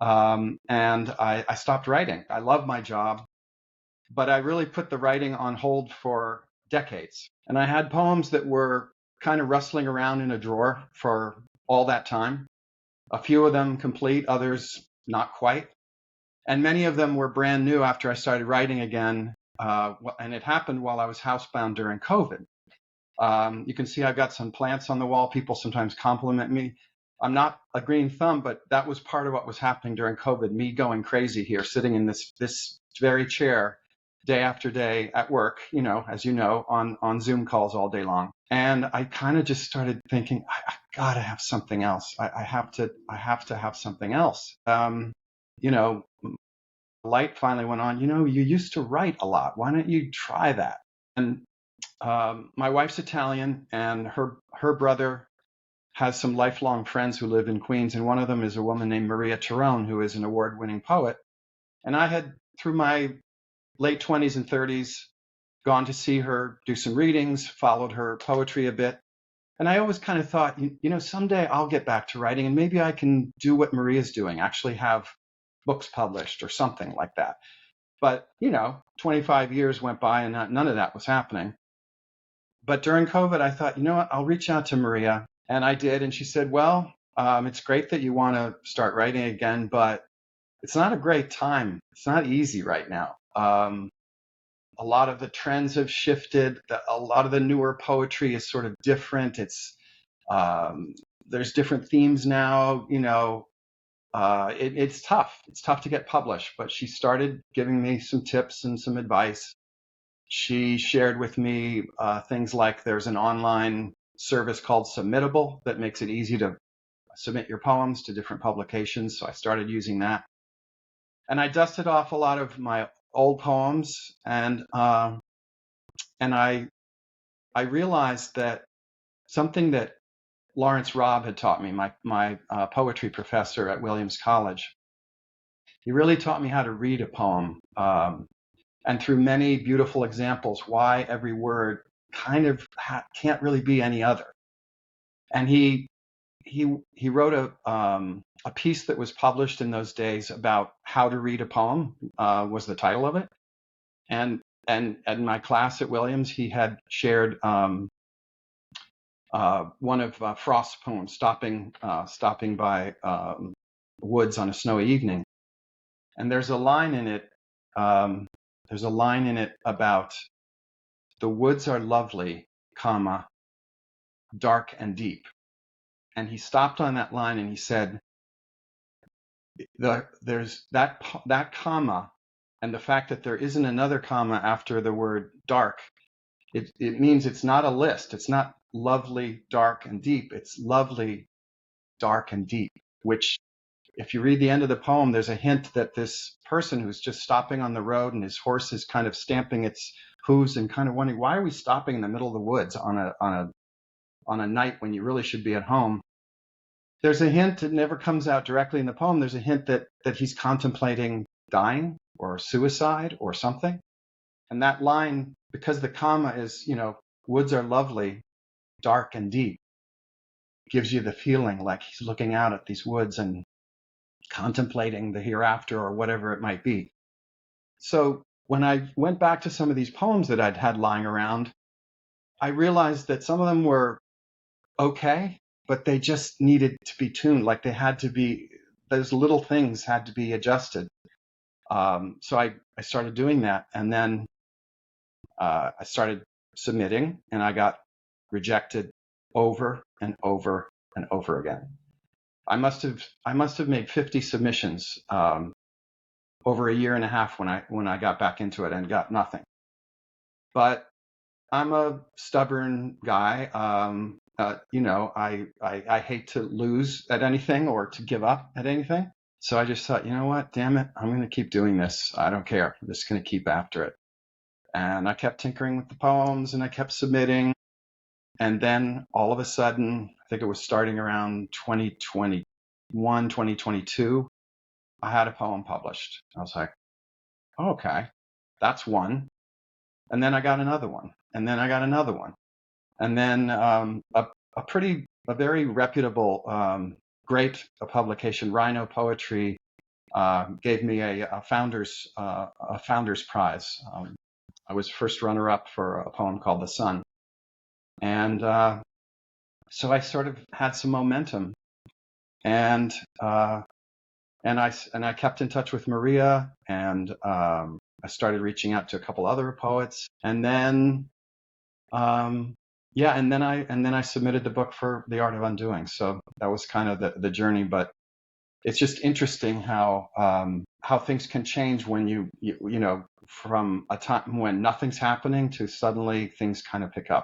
And I stopped writing. I love my job, but I really put the writing on hold for decades. And I had poems that were kind of rustling around in a drawer for all that time. A few of them complete, others not quite. And many of them were brand new after I started writing again. And it happened while I was housebound during COVID. You can see I've got some plants on the wall. People sometimes compliment me. I'm not a green thumb, but that was part of what was happening during COVID, me going crazy here, sitting in this very chair day after day at work, as you know, on Zoom calls all day long. And I kind of just started thinking, I gotta have something else. I have to have something else. Light finally went on, you used to write a lot. Why don't you try that? And my wife's Italian, and her brother has some lifelong friends who live in Queens, and one of them is a woman named Maria Tirone, who is an award-winning poet. And I had, through my late 20s and 30s, gone to see her, do some readings, followed her poetry a bit. And I always kind of thought, someday I'll get back to writing, and maybe I can do what Maria's doing, actually have books published or something like that. But, 25 years went by and none of that was happening. But during COVID, I thought, you know what, I'll reach out to Maria. And I did. And she said, well, it's great that you want to start writing again, but it's not a great time. It's not easy right now. A lot of the trends have shifted. A lot of the newer poetry is sort of different. There's different themes now. It's tough. It's tough to get published. But she started giving me some tips and some advice. She shared with me things like there's an online service called Submittable that makes it easy to submit your poems to different publications. So I started using that. And I dusted off a lot of my old poems, and I realized that something that Lawrence Robb had taught me, my poetry professor at Williams College, he really taught me how to read a poem, and through many beautiful examples, why every word kind of can't really be any other. And he wrote a piece that was published in those days about how to read a poem, was the title of it. And in my class at Williams, he had shared one of Frost's poems, stopping by woods on a snowy evening. And there's a line in it. There's a line in it about the woods are lovely, comma, dark and deep. And he stopped on that line and he said, there's that comma, and the fact that there isn't another comma after the word dark, it means it's not a list. It's not lovely, dark, and deep. It's lovely, dark, and deep, which if you read the end of the poem, there's a hint that this person who's just stopping on the road and his horse is kind of stamping its hooves and kind of wondering, why are we stopping in the middle of the woods on a night when you really should be at home? There's a hint, it never comes out directly in the poem, there's a hint that he's contemplating dying or suicide or something. And that line, because the comma is, woods are lovely, dark and deep, gives you the feeling like he's looking out at these woods and contemplating the hereafter or whatever it might be. So when I went back to some of these poems that I'd had lying around, I realized that some of them were okay, but they just needed to be tuned. Like those little things had to be adjusted. So I started doing that, and then I started submitting, and I got rejected over and over and over again. I must have made 50 submissions over a year and a half when I got back into it and got nothing. But I'm a stubborn guy. I hate to lose at anything or to give up at anything. So I just thought, you know what, damn it, I'm going to keep doing this. I don't care. I'm just going to keep after it. And I kept tinkering with the poems and I kept submitting. And then all of a sudden, I think it was starting around 2021, 2022, I had a poem published. I was like, oh, okay, that's one. And then I got another one. And then I got another one. And then a very reputable, great publication, RHINO Poetry, gave me a founder's prize. I was first runner-up for a poem called The Sun, and so I sort of had some momentum, and I kept in touch with Maria, and I started reaching out to a couple other poets, and then and then I submitted the book for The Art of Undoing. So that was kind of the journey, but it's just interesting how things can change when you know, from a time when nothing's happening to suddenly things kind of pick up.